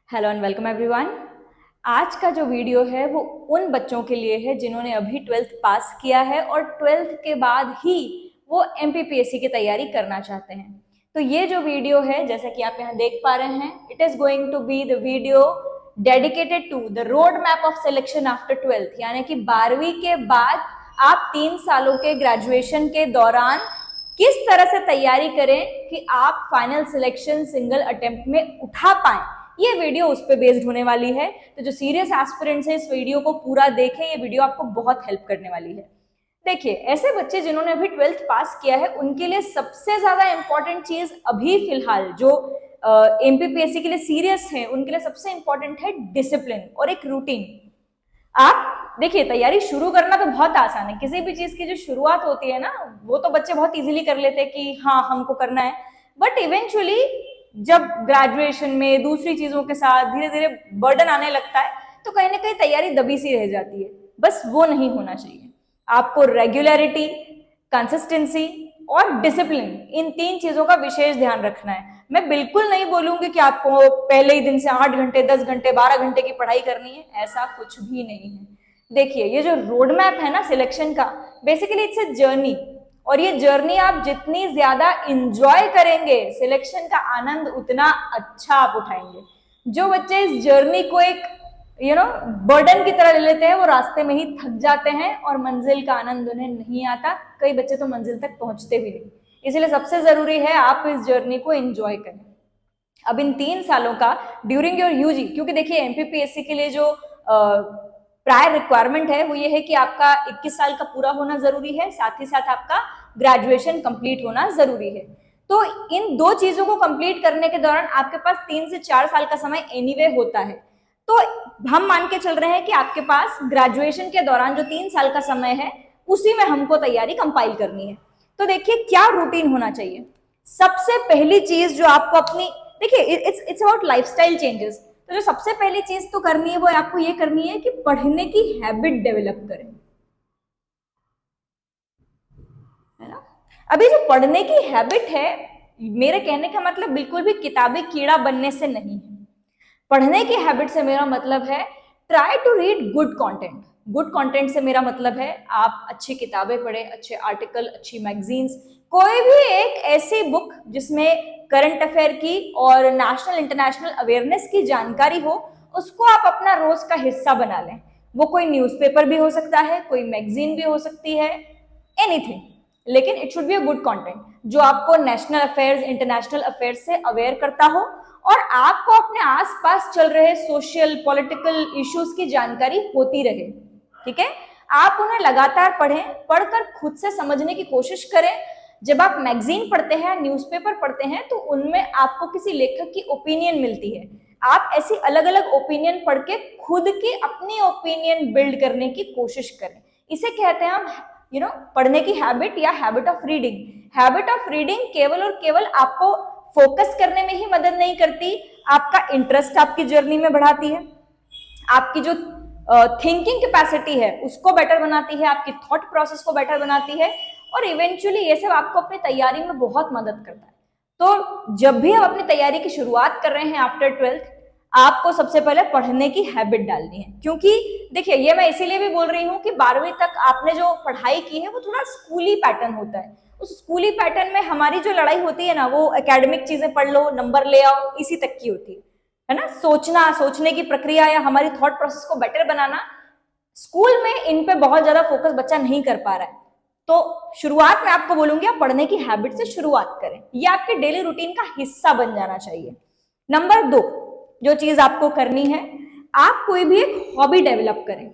Hello and welcome everyone. आज का जो वीडियो है वो उन बच्चों के लिए है जिन्होंने अभी 12th पास किया है और 12th के बाद ही वो एमपीपीएससी की तैयारी करना चाहते हैं। तो ये जो वीडियो है, जैसा कि आप यहाँ देख पा रहे हैं, it is going to be the video dedicated to the road map of selection after 12th, यानी कि 12वीं के बाद आप 3 सालों के ग्रेजुएशन के दौरान किस तरह से तैयारी करें कि आप फाइनल सिलेक्शन सिंगल अटेम्प्ट में उठा पाएं। ये वीडियो उस पर बेस्ड होने वाली है। तो जो सीरियस एस्पिरेंट्स है इस वीडियो को पूरा देखें, ये वीडियो आपको बहुत हेल्प करने वाली है। देखिए, ऐसे बच्चे जिन्होंने अभी 12th पास किया है उनके लिए सबसे ज्यादा इंपॉर्टेंट चीज अभी फिलहाल जो एमपीपीएससी के लिए सीरियस है उनके लिए सबसे इंपॉर्टेंट है डिसिप्लिन और एक रूटीन। आप देखिए, तैयारी शुरू करना तो बहुत आसान है। किसी भी चीज की जो शुरुआत होती है ना, वो तो बच्चे बहुत इजीली कर लेते हैं कि हाँ हमको करना है, बट इवेंचुअली जब ग्रेजुएशन में दूसरी चीजों के साथ धीरे धीरे बर्डन आने लगता है तो कहीं ना कहीं तैयारी दबी सी रह जाती है। बस वो नहीं होना चाहिए। आपको रेगुलरिटी, कंसिस्टेंसी और डिसिप्लिन, इन 3 चीजों का विशेष ध्यान रखना है। मैं बिल्कुल नहीं बोलूंगी कि आपको पहले ही दिन से 8 घंटे 10 घंटे 12 घंटे की पढ़ाई करनी है, ऐसा कुछ भी नहीं है। देखिए, ये जो रोड मैप है ना सिलेक्शन का, बेसिकली इट्स ए जर्नी, और ये जर्नी आप जितनी ज्यादा इंजॉय करेंगे सिलेक्शन का आनंद उतना अच्छा आप उठाएंगे। जो बच्चे इस जर्नी को एक बर्डन की तरह ले लेते हैं वो रास्ते में ही थक जाते हैं और मंजिल का आनंद उन्हें नहीं आता। कई बच्चे तो मंजिल तक पहुंचते भी नहीं। इसलिए सबसे जरूरी है आप इस जर्नी को एंजॉय करें। अब इन 3 सालों का ड्यूरिंग योर यूजी, क्योंकि देखिए एमपीपीएससी के लिए जो प्रायर रिक्वायरमेंट है वो ये है कि आपका 21 साल का पूरा होना जरूरी है, साथ ही साथ आपका ग्रेजुएशन कंप्लीट होना जरूरी है। तो इन 2 चीजों को कंप्लीट करने के दौरान आपके पास 3 से 4 साल का समय एनीवे होता है। तो हम मान के चल रहे हैं कि आपके पास ग्रेजुएशन के दौरान जो 3 साल का समय है उसी में हमको तैयारी कंपाइल करनी है। तो देखिए क्या रूटीन होना चाहिए। सबसे पहली चीज जो आपको अपनी, देखिए इट्स अबाउट लाइफस्टाइल चेंजेस। तो जो सबसे पहली चीज तो करनी है वो आपको ये करनी है कि पढ़ने की हैबिट डेवलप करें, है ना। अभी जो पढ़ने की हैबिट है, मेरे कहने का मतलब बिल्कुल भी किताबी कीड़ा बनने से नहीं है। पढ़ने की हैबिट से मेरा मतलब है try to read good content. Good content से मेरा मतलब है आप अच्छी किताबें पढ़ें, अच्छे आर्टिकल, अच्छी मैगजीन्स, कोई भी एक ऐसी बुक जिसमें करंट अफेयर की और नेशनल इंटरनेशनल अवेयरनेस की जानकारी हो, उसको आप अपना रोज का हिस्सा बना लें। वो कोई न्यूज़पेपर भी हो सकता है, कोई मैगजीन भी हो सकती है, एनीथिंग, लेकिन it should be a good content जो आपको नेशनल अफेयर्स, इंटरनेशनल अफेयर्स से अवेयर करता हो और आपको अपने आसपास चल रहे सोशल पॉलिटिकल इश्यूज की जानकारी होती रहे। ठीक है, आप उन्हें लगातार पढ़ें, पढ़कर खुद से समझने की कोशिश करें। जब आप मैगजीन पढ़ते हैं, न्यूज़पेपर पढ़ते हैं, तो उनमें आपको किसी लेखक की ओपिनियन मिलती है। आप ऐसी अलग अलग ओपिनियन पढ़ के खुद की अपनी ओपिनियन बिल्ड करने की कोशिश करें। इसे कहते हैं हम पढ़ने की हैबिट या habit of reading. Habit of reading केवल और केवल आपको फोकस करने में ही मदद नहीं करती, आपका इंटरेस्ट आपकी जर्नी में बढ़ाती है, आपकी जो थिंकिंग कैपेसिटी है उसको बेटर बनाती है, आपकी थॉट प्रोसेस को बेटर बनाती है, और इवेंचुअली ये सब आपको अपनी तैयारी में बहुत मदद करता है। तो जब भी आप अपनी तैयारी की शुरुआत कर रहे हैं आफ्टर 12th, आपको सबसे पहले पढ़ने की हैबिट डालनी है। क्योंकि देखिए, ये मैं इसीलिए भी बोल रही हूँ कि 12वीं तक आपने जो पढ़ाई की है वो थोड़ा स्कूली पैटर्न होता है। उस स्कूली पैटर्न में हमारी जो लड़ाई होती है ना, वो एकेडमिक चीजें पढ़ लो, नंबर ले आओ, इसी तक की होती है ना। सोचने की प्रक्रिया या हमारी थॉट प्रोसेस को बेटर बनाना, स्कूल में इन पे बहुत ज्यादा फोकस बच्चा नहीं कर पा रहा है। तो शुरुआत में आपको बोलूंगी आप पढ़ने की हैबिट से शुरुआत करें, ये आपके डेली रूटीन का हिस्सा बन जाना चाहिए। नंबर 2 जो चीज आपको करनी है, आप कोई भी एक हॉबी डेवलप करें।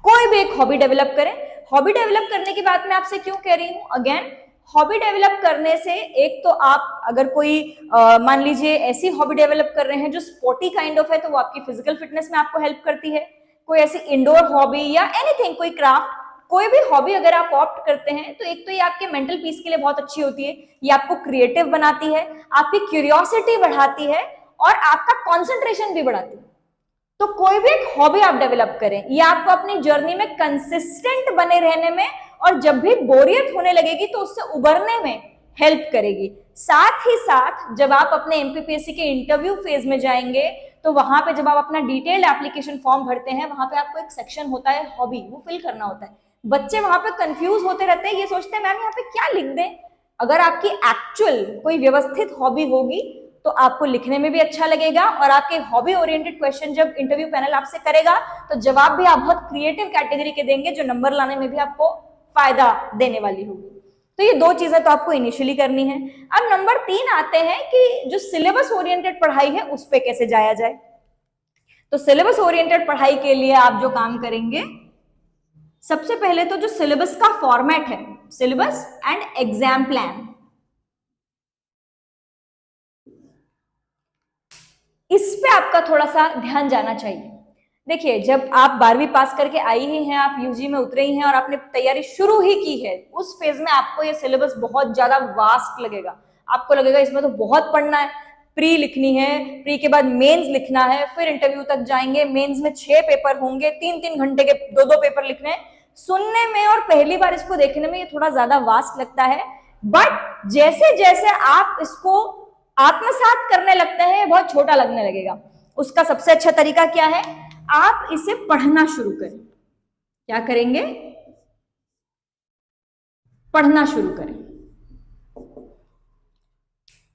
कोई भी एक हॉबी डेवलप करें। हॉबी डेवलप करने की बात मैं आपसे क्यों कह रही हूं, अगेन हॉबी डेवलप करने से एक तो आप अगर कोई मान लीजिए ऐसी हॉबी डेवलप कर रहे हैं जो स्पोर्टी काइंड ऑफ है, तो वो आपकी फिजिकल फिटनेस में आपको हेल्प करती है। कोई ऐसी इंडोर हॉबी या एनीथिंग, कोई क्राफ्ट, कोई भी हॉबी अगर आप ऑप्ट करते हैं तो एक तो ये आपके मेंटल पीस के लिए बहुत अच्छी होती है, ये आपको क्रिएटिव बनाती है, आपकी क्यूरियोसिटी बढ़ाती है और आपका कॉन्सेंट्रेशन भी बढ़ाती है। तो कोई भी एक हॉबी आप डेवलप करें, ये आपको अपनी जर्नी में कंसिस्टेंट बने रहने में और जब भी बोरियत होने लगेगी तो उससे उबरने में हेल्प करेगी। साथ ही साथ जब आप अपने एमपीपीएससी के इंटरव्यू फेज में जाएंगे तो वहां पे जब आप अपना डिटेल्ड एप्लीकेशन फॉर्म भरते हैं, वहां पे आपको एक सेक्शन होता है हॉबी, वो फिल करना होता है। बच्चे वहां पे कंफ्यूज होते रहते हैं, ये सोचते हैं मैम यहाँ पे क्या लिख दें। अगर आपकी एक्चुअल कोई व्यवस्थित हॉबी होगी तो आपको लिखने में भी अच्छा लगेगा, और आपके हॉबी ओरिएंटेड क्वेश्चन जब इंटरव्यू पैनल आपसे करेगा तो जवाब भी आप बहुत क्रिएटिव कैटेगरी के देंगे, जो नंबर लाने में भी आपको फायदा देने वाली होगी। तो ये 2 चीजें तो आपको इनिशियली करनी है। अब नंबर 3 आते हैं कि जो सिलेबस ओरिएंटेड पढ़ाई है उस पे कैसे जाया जाए। तो सिलेबस ओरिएंटेड पढ़ाई के लिए आप जो काम करेंगे, सबसे पहले तो जो सिलेबस का फॉर्मेट है, सिलेबस एंड एग्जाम प्लान, इस पे आपका थोड़ा सा ध्यान जाना चाहिए। देखिए, जब आप 12वीं पास करके आई ही हैं, आप यूजी में उतरे ही हैं और आपने तैयारी शुरू ही की है, उस फेज में आपको ये सिलेबस बहुत ज्यादा वास्ट लगेगा। आपको लगेगा इसमें तो बहुत पढ़ना है, प्री लिखनी है, प्री के बाद मेंस लिखना है, फिर इंटरव्यू तक जाएंगे, मेंस में 6 पेपर होंगे, 3-3 घंटे के 2-2 पेपर लिखने हैं। सुनने में और पहली बार इसको देखने में ये थोड़ा ज्यादा वास्ट लगता है, बट जैसे जैसे आप इसको आत्मसात करने लगते हैं बहुत छोटा लगने लगेगा। उसका सबसे अच्छा तरीका क्या है, आप इसे पढ़ना शुरू करें। क्या करेंगे, पढ़ना शुरू करें।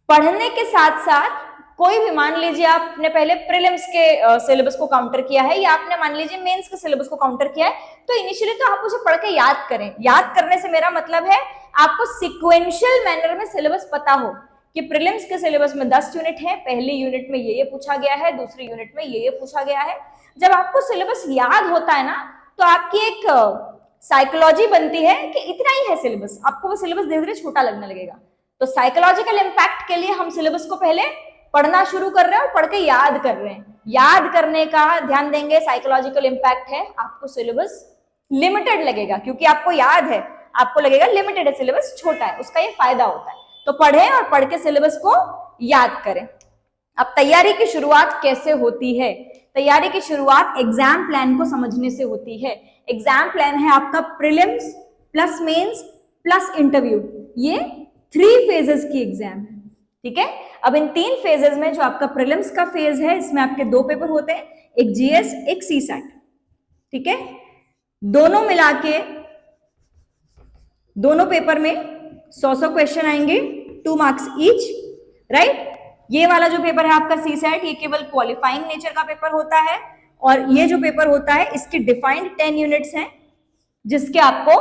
पढ़ने के साथ साथ कोई भी, मान लीजिए आपने पहले प्रीलिम्स के सिलेबस को काउंटर किया है, या आपने मान लीजिए मेंस के सिलेबस को काउंटर किया है, तो इनिशियली तो आप उसे पढ़ के याद करें। याद करने से मेरा मतलब है आपको सिक्वेंशियल मैनर में सिलेबस पता हो कि प्रीलिम्स के सिलेबस में 10 यूनिट है, पहली यूनिट में ये पूछा गया है, दूसरी यूनिट में ये पूछा गया है। जब आपको सिलेबस याद होता है ना, तो आपकी एक साइकोलॉजी बनती है कि इतना ही है सिलेबस, आपको वो सिलेबस धीरे धीरे छोटा लगने लगेगा। तो साइकोलॉजिकल इंपैक्ट के लिए हम सिलेबस को पहले पढ़ना शुरू कर रहे हैं और पढ़ के याद कर रहे हैं। याद करने का ध्यान देंगे, साइकोलॉजिकल इंपैक्ट है, आपको सिलेबस लिमिटेड लगेगा, क्योंकि आपको याद है, आपको लगेगा लिमिटेड है, सिलेबस छोटा है, उसका ये फायदा होता है। तो पढ़ें और पढ़ के सिलेबस को याद करें। अब तैयारी की शुरुआत कैसे होती है? तैयारी की शुरुआत एग्जाम प्लान को समझने से होती है। एग्जाम प्लान है आपका prelims plus mains plus interview, ये 3 फेजेस की एग्जाम है, ठीक है। अब इन 3 फेजेस में जो आपका प्रीलिम्स का फेज है, इसमें आपके 2 पेपर होते हैं, एक जीएस एक सीसैट, ठीक है। दोनों मिला के दोनों पेपर में 100 क्वेश्चन आएंगे, 2 मार्क्स ईच, राइट। ये वाला जो पेपर है आपका सीसैट, ये केवल क्वालिफाइंग नेचर का पेपर होता है, और ये जो पेपर होता है इसके डिफाइंड 10 यूनिट्स हैं, जिसके आपको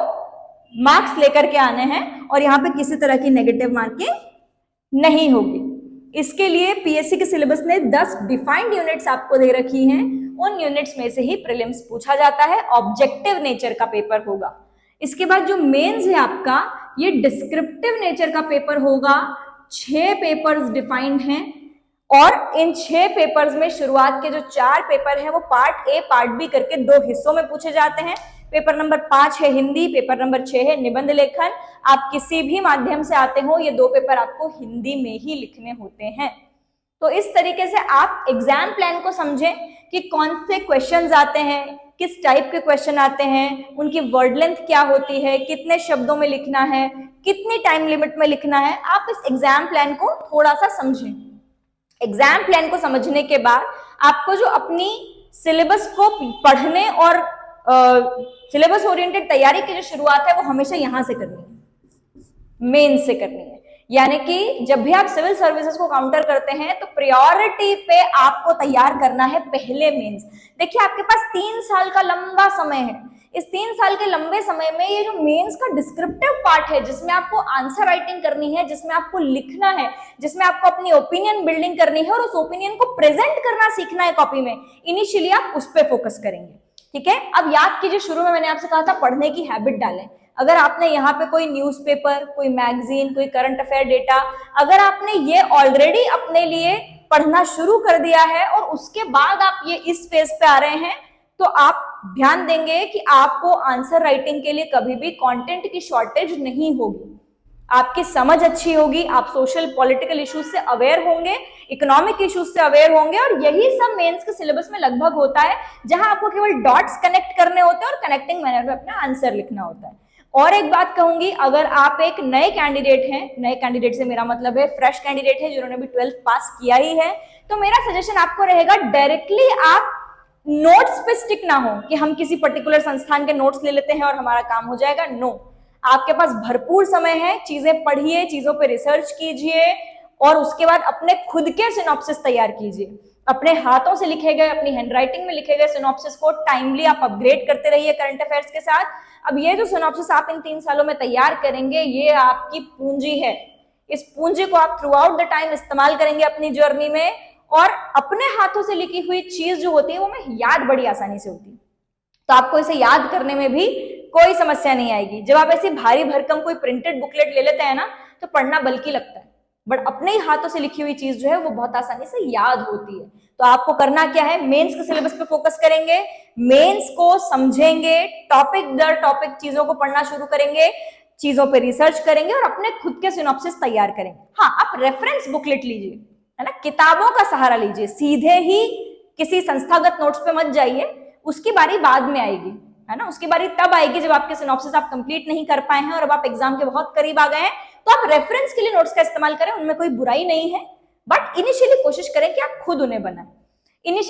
मार्क्स लेकर के आने हैं, और यहाँ पे किसी तरह की नेगेटिव मार्किंग नहीं होगी। इसके लिए पीएससी के सिलेबस ने 10 डिफाइंड यूनिट्स आपको दे रखी हैं, उन यूनिट्स में से ही प्रीलिम्स पूछा जाता है, ऑब्जेक्टिव नेचर का पेपर होगा। इसके बाद जो मेंस है आपका, ये डिस्क्रिप्टिव नेचर का पेपर होगा। 6 पेपर्स डिफाइंड हैं, और इन 6 पेपर्स में शुरुआत के जो 4 पेपर हैं वो पार्ट ए पार्ट बी करके 2 हिस्सों में पूछे जाते हैं। पेपर नंबर 5 है हिंदी, पेपर नंबर 6 है निबंध लेखन। आप किसी भी माध्यम से आते हो, ये 2 पेपर आपको हिंदी में ही लिखने होते हैं। तो इस तरीके से आप एग्जाम प्लान को समझें कि कौन से क्वेश्चंस आते हैं, किस टाइप के क्वेश्चन आते हैं, उनकी वर्ड लेंथ क्या होती है, कितने शब्दों में लिखना है, कितनी टाइम लिमिट में लिखना है। आप इस एग्जाम प्लान को थोड़ा सा समझें। एग्जाम प्लान को समझने के बाद आपको जो अपनी सिलेबस को पढ़ने और सिलेबस ओरिएंटेड तैयारी की जो शुरुआत है वो हमेशा यहां से करनी है, मेन से करनी है। यानी कि जब भी आप सिविल सर्विसेज को काउंटर करते हैं तो प्रायोरिटी पे आपको तैयार करना है पहले मेंस। देखिए, आपके पास 3 साल का लंबा समय है। इस 3 साल के लंबे समय में ये जो मेंस का डिस्क्रिप्टिव पार्ट है, जिसमें आपको आंसर राइटिंग करनी है, जिसमें आपको लिखना है, जिसमें आपको अपनी ओपिनियन बिल्डिंग करनी है और उस ओपिनियन को प्रेजेंट करना सीखना है कॉपी में, इनिशियली आप उस पर फोकस करेंगे, ठीक है। अब याद कीजिए, शुरू में मैंने आपसे कहा था पढ़ने की हैबिट डालें। अगर आपने यहाँ पे कोई न्यूज़पेपर, कोई मैगजीन, कोई करंट अफेयर डेटा, अगर आपने ये ऑलरेडी अपने लिए पढ़ना शुरू कर दिया है और उसके बाद आप ये इस फेज पे आ रहे हैं, तो आप ध्यान देंगे कि आपको आंसर राइटिंग के लिए कभी भी कंटेंट की शॉर्टेज नहीं होगी। आपकी समझ अच्छी होगी, आप सोशल पॉलिटिकल इश्यूज से अवेयर होंगे, इकोनॉमिक इश्यूज से अवेयर होंगे, और यही सब मेंस के सिलेबस में लगभग होता है, जहां आपको केवल डॉट्स कनेक्ट करने होते हैं और कनेक्टिंग मैनर में अपना आंसर लिखना होता है। और एक बात कहूंगी, अगर आप एक नए कैंडिडेट हैं, नए कैंडिडेट से मेरा मतलब है फ्रेश कैंडिडेट है जिन्होंने भी 12th पास किया ही है, तो मेरा सजेशन आपको रहेगा डायरेक्टली आप नोट्स पे स्टिक ना हो कि हम किसी पर्टिकुलर संस्थान के नोट्स ले लेते हैं और हमारा काम हो जाएगा। नो, आपके पास भरपूर समय है, चीजें पढ़िए, चीजों पे रिसर्च कीजिए और उसके बाद अपने खुद के सिनॉप्सिस तैयार कीजिए। अपने हाथों से लिखे गए, अपनी हैंडराइटिंग में लिखे गए सिनॉप्सिस को टाइमली आप अपग्रेड करते रहिए करंट अफेयर्स के साथ। अब ये जो सिनॉप्सिस आप इन 3 सालों में तैयार करेंगे, ये आपकी पूंजी है। इस पूंजी को आप थ्रू आउट द टाइम इस्तेमाल करेंगे अपनी जर्नी में, और अपने हाथों से लिखी हुई चीज जो होती है वो में याद बड़ी आसानी से होती है, तो आपको इसे याद करने में भी कोई समस्या नहीं आएगी। जब आप ऐसी भारी भरकम कोई प्रिंटेड बुकलेट ले लेते हैं ना, तो पढ़ना बल्कि लगता है, बट अपने ही हाथों से लिखी हुई चीज जो है वो बहुत आसानी से याद होती है। तो आपको करना क्या है, मेंस के सिलेबस पे फोकस करेंगे, मेंस को समझेंगे, टॉपिक दर टॉपिक चीजों को पढ़ना शुरू करेंगे, चीजों पे रिसर्च करेंगे और अपने खुद के सिनॉप्सिस तैयार करेंगे। हाँ, आप रेफरेंस बुकलेट लीजिए, है ना, किताबों का सहारा लीजिए, सीधे ही किसी संस्थागत नोट्स पे मत जाइए, उसकी बारी बाद में आएगी, है ना, उसकी बारी तब आएगी जब आपके सिनॉप्सिस आप कंप्लीट नहीं कर पाए हैं और अब आप एग्जाम के बहुत करीब आ गए हैं। तो आप रेफरेंस के लिए नोट्स का इस्तेमाल करें, उनमें कोई बुराई नहीं है, बट इनिशियली कोशिश करें कि आप खुद उन्हें बनाएं।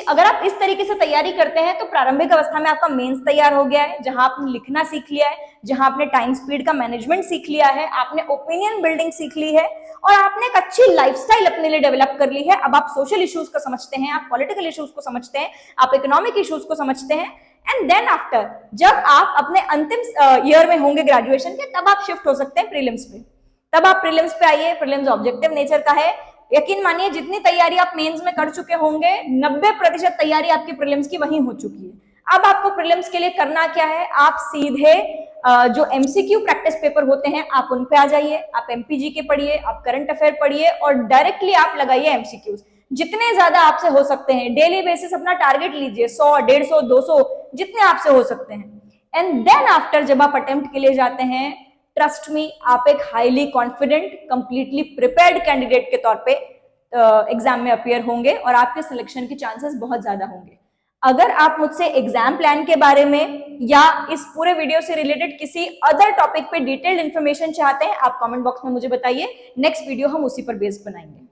अगर आप इस तरीके से तैयारी करते हैं तो प्रारंभिक अवस्था में आपका मेंस तैयार हो गया है, जहां आपने लिखना सीख लिया है, जहां आपने टाइम स्पीड का मैनेजमेंट सीख लिया है, आपने ओपिनियन बिल्डिंग सीख ली है और आपने एक अच्छी लाइफस्टाइल अपने लिए डेवलप कर ली है। अब आप सोशल इश्यूज को समझते हैं, आप पॉलिटिकल इश्यूज को समझते हैं, आप इकोनॉमिक इश्यूज को समझते हैं। एंड देन आफ्टर, जब आप अपने अंतिम ईयर में होंगे ग्रेजुएशन के, तब आप शिफ्ट हो सकते हैं प्रीलिम्स पे। तब आप प्रीलिम्स पे आइए, प्रीलिम्स ऑब्जेक्टिव नेचर का है। यकीन मानिए जितनी तैयारी आप मेंस में कर चुके होंगे, 90% तैयारी आपकी प्रीलिम्स की वहीं हो चुकी है। अब आपको प्रीलिम्स के लिए करना क्या है, आप सीधे जो एमसीक्यू प्रैक्टिस पेपर होते हैं आप उन पे आ जाइए, आप एमपीजी के पढ़िए, आप करंट अफेयर पढ़िए और डायरेक्टली आप लगाइए एमसीक्यूज, जितने ज्यादा आपसे हो सकते हैं। डेली बेसिस अपना टारगेट लीजिए, 100, 150, 200, जितने आपसे हो सकते हैं। एंड देन आफ्टर जब आप अटेम्प्ट के लिए जाते हैं, ट्रस्ट मी, आप एक highly confident, completely prepared candidate के तौर पे एग्जाम में अपीयर होंगे और आपके सिलेक्शन के चांसेस बहुत ज्यादा होंगे। अगर आप मुझसे एग्जाम प्लान के बारे में या इस पूरे वीडियो से रिलेटेड किसी अदर टॉपिक पे डिटेल्ड इंफॉर्मेशन चाहते हैं, आप कमेंट बॉक्स में मुझे बताइए, नेक्स्ट वीडियो हम उसी पर बेस्ड बनाएंगे।